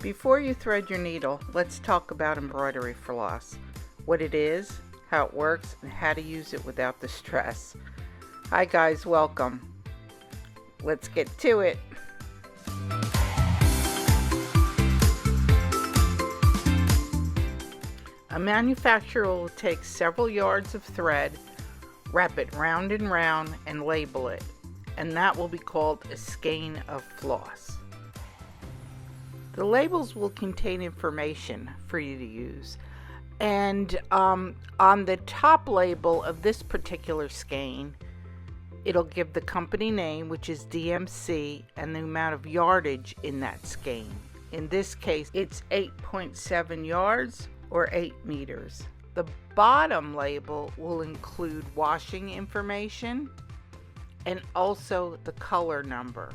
Before you thread your needle, let's talk about embroidery floss, what it is, how it works, and how to use it without the stress. Hi guys, welcome. Let's get to it. A manufacturer will take several yards of thread, wrap it round and round, and label it, and that will be called a skein of floss. The labels will contain information for you to use, and on the top label of this particular skein, it'll give the company name, which is DMC, and the amount of yardage in that skein. In this case, it's 8.7 yards or 8 meters. The bottom label will include washing information and also the color number.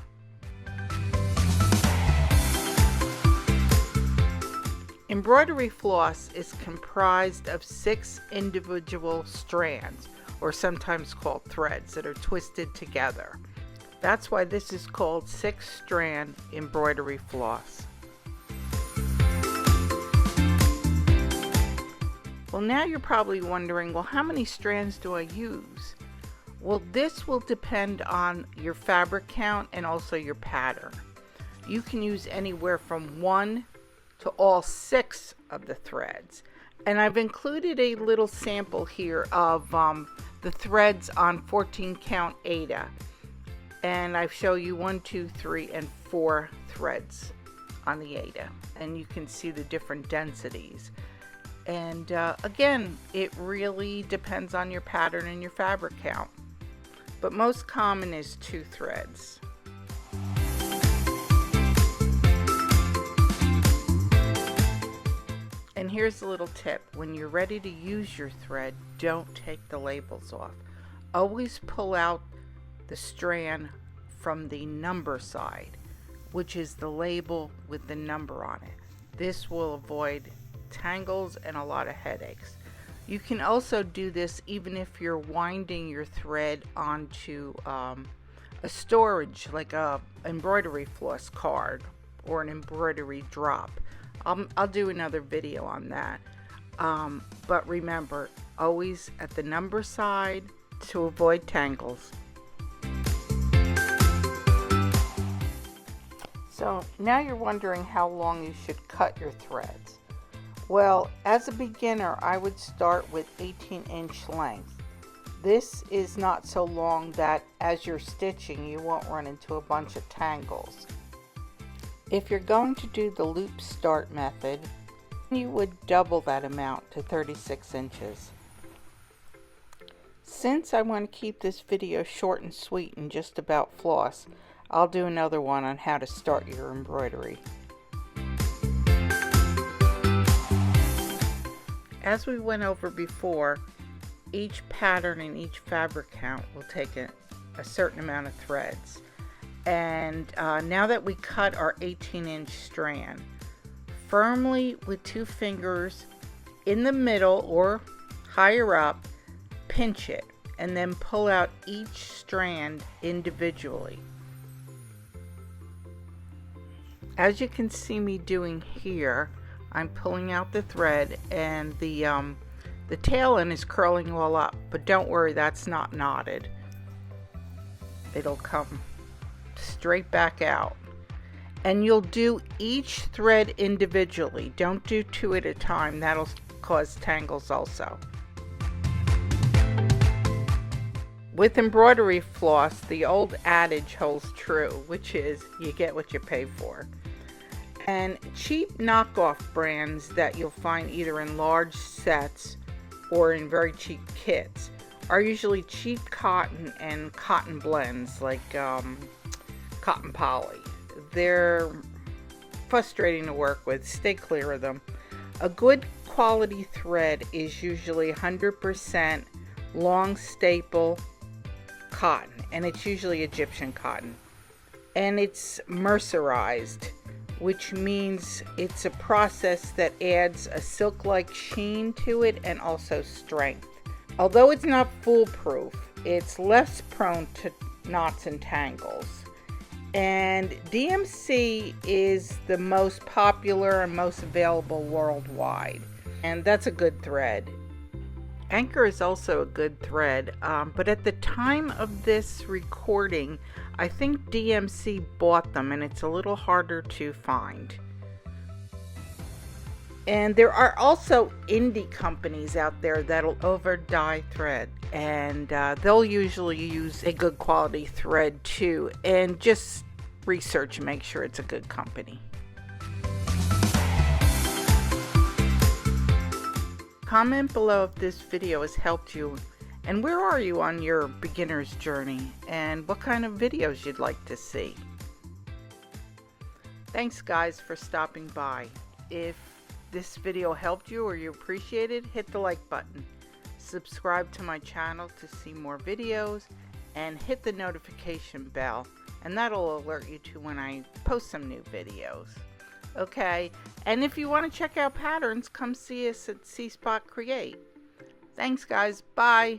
Embroidery floss is comprised of 6 individual strands, or sometimes called threads, that are twisted together. That's why this is called 6-strand embroidery floss. Well, now you're probably wondering, well, how many strands do I use? Well, this will depend on your fabric count and also your pattern. You can use anywhere from 1 to all 6 of the threads. And I've included a little sample here of the threads on 14 count Aida. And I show you 1, 2, 3, and 4 threads on the Aida. And you can see the different densities. And again, it really depends on your pattern and your fabric count. But most common is 2 threads. And here's a little tip. When you're ready to use your thread, don't take the labels off. Always pull out the strand from the number side, which is the label with the number on it. This will avoid tangles and a lot of headaches. You can also do this even if you're winding your thread onto a storage, like a embroidery floss card or an embroidery drop. I'll do another video on that. But remember, always at the number side to avoid tangles. So now you're wondering how long you should cut your threads. Well, as a beginner, I would start with 18-inch length. This is not so long that as you're stitching, you won't run into a bunch of tangles. If you're going to do the loop start method, you would double that amount to 36 inches. Since I want to keep this video short and sweet and just about floss, I'll do another one on how to start your embroidery. As we went over before, each pattern and each fabric count will take a certain amount of threads. And now that we cut our 18-inch strand, firmly with 2 fingers in the middle or higher up, pinch it, and then pull out each strand individually. As you can see me doing here, I'm pulling out the thread, and the tail end is curling all up, but don't worry, that's not knotted. It'll come straight back out. And you'll do each thread individually. Don't do 2 at a time. That'll cause tangles also. With embroidery floss, the old adage holds true, which is you get what you pay for. And cheap knockoff brands that you'll find either in large sets or in very cheap kits are usually cheap cotton and cotton blends, like cotton poly. They're frustrating to work with. Stay clear of them. A good quality thread is usually 100% long staple cotton, and it's usually Egyptian cotton, and it's mercerized, which means it's a process that adds a silk-like sheen to it and also strength. Although it's not foolproof, it's less prone to knots and tangles. And DMC is the most popular and most available worldwide. And that's a good thread. Anchor is also a good thread, but at the time of this recording, I think DMC bought them and it's a little harder to find. And there are also indie companies out there that'll over dye thread, and they'll usually use a good quality thread too, and just research and make sure it's a good company. Comment below if this video has helped you, and where are you on your beginner's journey, and what kind of videos you'd like to see. Thanks guys for stopping by. If this video helped you or you appreciate it, hit the like button. Subscribe to my channel to see more videos, and hit the notification bell, and that'll alert you to when I post some new videos. Okay, and if you want to check out patterns, come see us at C Spot Create. Thanks guys, bye.